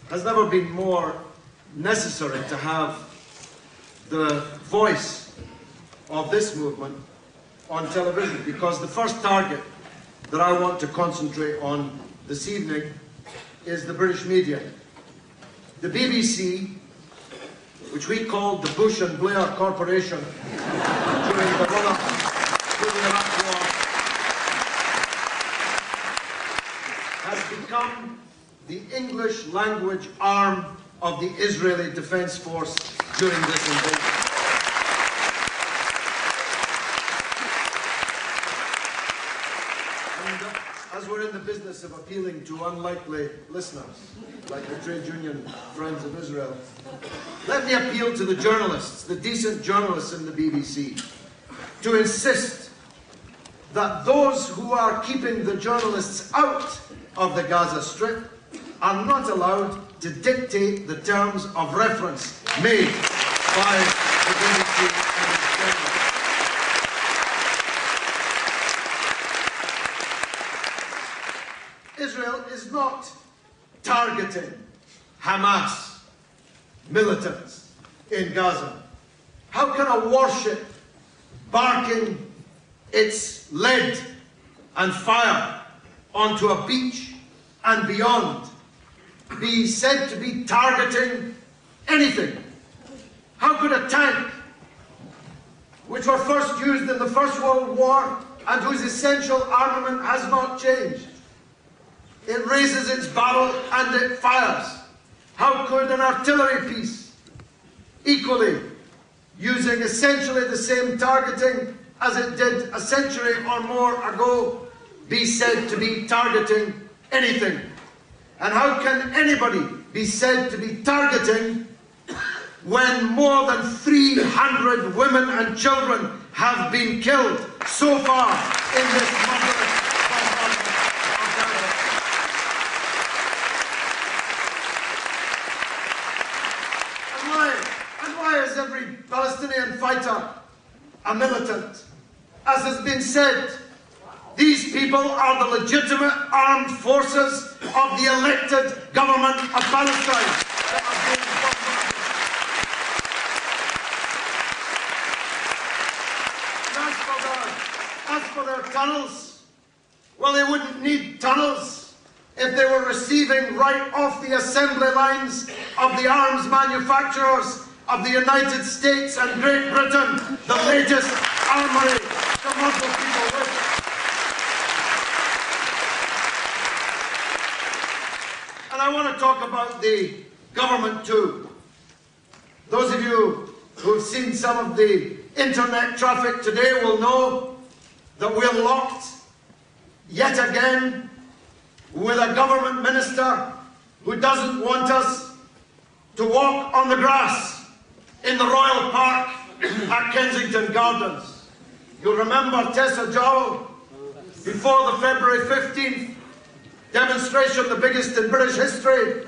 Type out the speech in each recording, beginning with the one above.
has never been more necessary to have the voice of this movement on television, because the first target that I want to concentrate on this evening is the British media. The BBC, which we called the Bush and Blair Corporation during the run-up to the Iraq War, has become the English language arm of the Israeli Defense Force during this invasion. As we're in the business of appealing to unlikely listeners, like the trade union Friends of Israel, let me appeal to the journalists, the decent journalists in the BBC, to insist that those who are keeping the journalists out of the Gaza Strip are not allowed to dictate the terms of reference made by the BBC and its journalists. Israel is not targeting Hamas militants in Gaza. How can a warship barking its lead and fire onto a beach and beyond be said to be targeting anything? How could a tank, which were first used in the First World War and whose essential armament has not changed, it raises its barrel and it fires. How could an artillery piece, equally using essentially the same targeting as it did a century or more ago, be said to be targeting anything? And how can anybody be said to be targeting when more than 300 women and children have been killed so far in this murderous bombardment of Gaza? And why is every Palestinian fighter a militant? As has been said, these people are the legitimate armed forces of the elected government of Palestine that are being bombarded. And as for their tunnels, well, they wouldn't need tunnels if they were receiving right off the assembly lines of the arms manufacturers of the United States and Great Britain, the latest armory to muzzle people with. And I want to talk about the government too. Those of you who've seen some of the internet traffic today will know that we're locked yet again with a government minister who doesn't want us to walk on the grass in the Royal Park at Kensington Gardens. You'll remember Tessa Jowell, before the February 15th demonstration, the biggest in British history,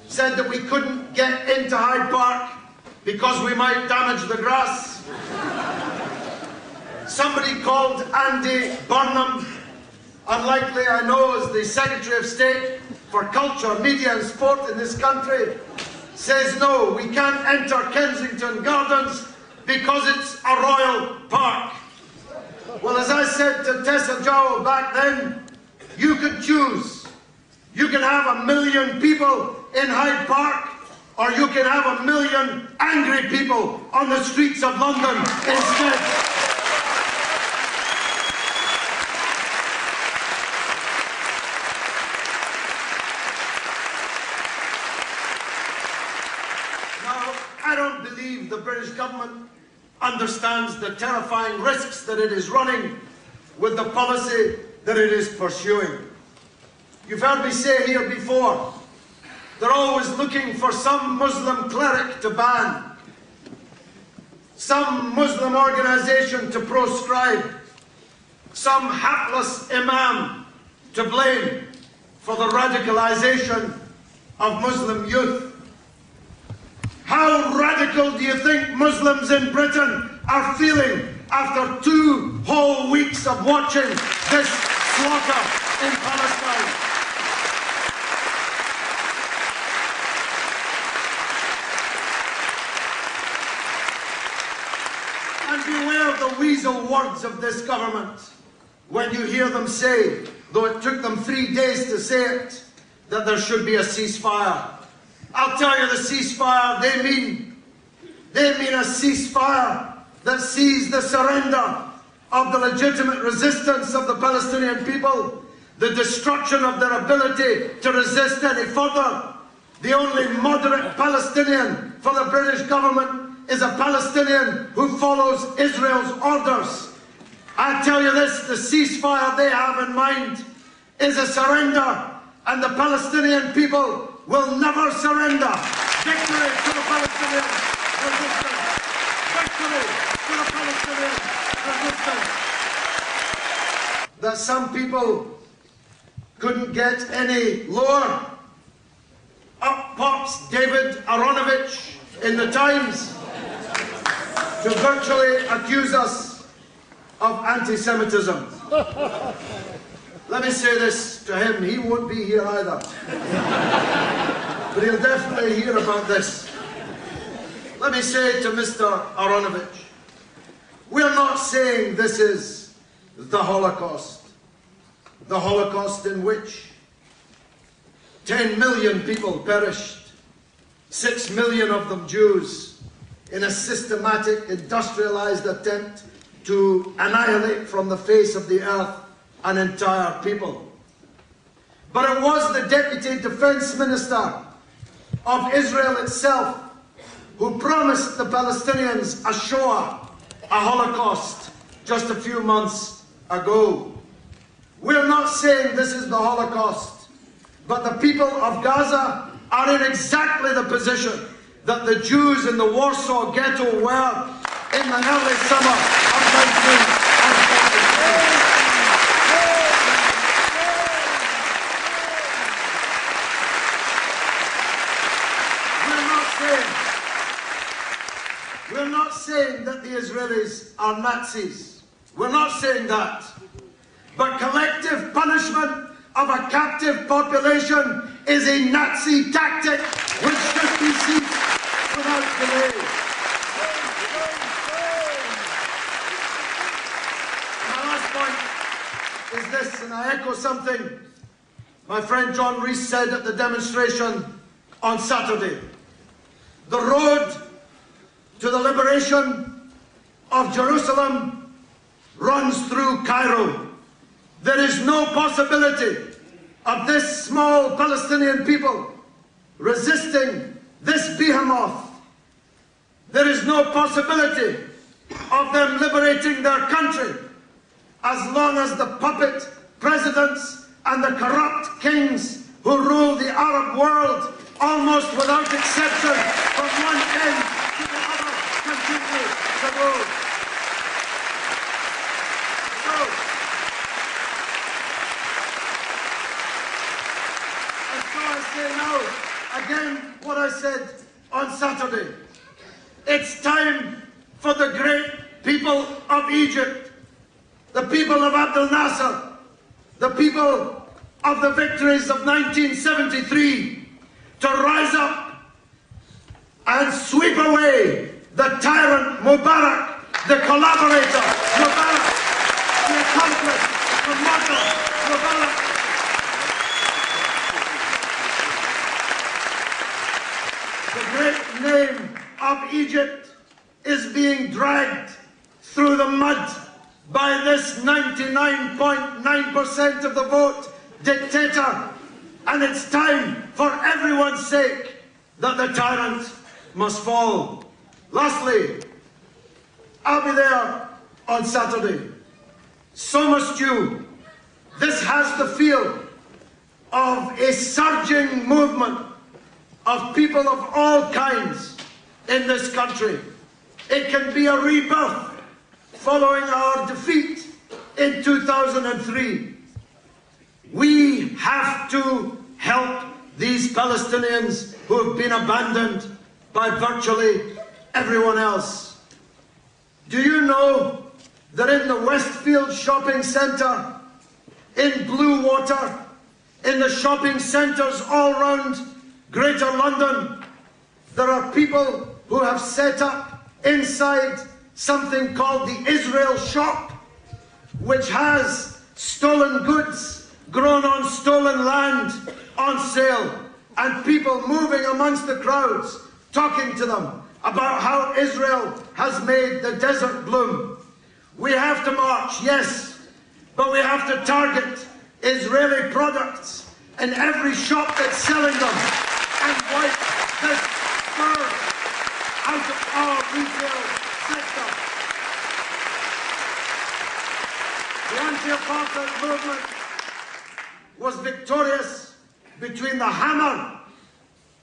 said that we couldn't get into Hyde Park because we might damage the grass. Somebody called Andy Burnham, unlikely I know as the Secretary of State for Culture, Media and Sport in this country, says no, we can't enter Kensington Gardens because it's a royal park. Well, as I said to Tessa Jowell back then, you could choose. You can have 1 million people in Hyde Park, or you can have 1 million angry people on the streets of London instead. I don't believe the British government understands the terrifying risks that it is running with the policy that it is pursuing. You've heard me say here before, they're always looking for some Muslim cleric to ban, some Muslim organization to proscribe, some hapless imam to blame for the radicalization of Muslim youth. How radical do you think Muslims in Britain are feeling after 2 whole weeks of watching this slaughter in Palestine? beware the weasel words of this government when you hear them say, though it took them 3 days to say it, that there should be a ceasefire. I'll tell you the ceasefire they mean. They mean a ceasefire that sees the surrender of the legitimate resistance of the Palestinian people, the destruction of their ability to resist any further. The only moderate Palestinian for the British government is a Palestinian who follows Israel's orders. I tell you this, the ceasefire they have in mind is a surrender, and the Palestinian people will never surrender. Victory to the Palestinian resistance. Victory to the Palestinian resistance. That some people couldn't get any lower. Up pops David Aronovich in the Times to virtually accuse us of anti-Semitism. Let me say this to him, he won't be here either. But he'll definitely hear about this. Let me say to Mr. Aronovich, we're not saying this is the Holocaust. The Holocaust in which 10 million people perished, 6 million of them Jews, in a systematic, industrialized attempt to annihilate from the face of the earth an entire people. But it was the Deputy Defense Minister of Israel itself who promised the Palestinians a Shoah, a Holocaust, just a few months ago. We're not saying this is the Holocaust, but the people of Gaza are in exactly the position that the Jews in the Warsaw Ghetto were in the early summer of 1943. We're not saying that the Israelis are Nazis. We're not saying that. But collective punishment of a captive population is a Nazi tactic which should be ceased without delay. My last point is this, and I echo something my friend John Rees said at the demonstration on Saturday. The road to the liberation of Jerusalem runs through Cairo. There is no possibility of this small Palestinian people resisting this behemoth. There is no possibility of them liberating their country as long as the puppet presidents and the corrupt kings who rule the Arab world, almost without exception, from one end to the other, continue to rule. Now, again, what I said on Saturday. It's time for the great people of Egypt, the people of Abdel Nasser, the people of the victories of 1973, to rise up and sweep away the tyrant Mubarak, the collaborator Mubarak, the accomplice, the martyr Mubarak. The great name of Egypt is being dragged through the mud by this 99.9% of the vote dictator, and it's time, for everyone's sake, that the tyrant must fall. Lastly, I'll be there on Saturday. So must you. This has the feel of a surging movement of people of all kinds in this country. It can be a rebirth following our defeat in 2003. We have to help these Palestinians who have been abandoned by virtually everyone else. Do you know that in the Westfield shopping centre, in Bluewater, in the shopping centres all around Greater London, there are people who have set up inside something called the Israel Shop, which has stolen goods grown on stolen land on sale, and people moving amongst the crowds, talking to them about how Israel has made the desert bloom. We have to march, yes, but we have to target Israeli products in every shop that's selling them and wipe this fur out of our retail sector. The anti-apartheid movement was victorious between the hammer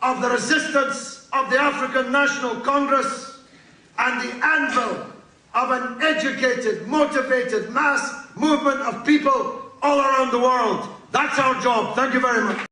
of the resistance of the African National Congress and the anvil of an educated, motivated mass movement of people all around the world. That's our job. Thank you very much.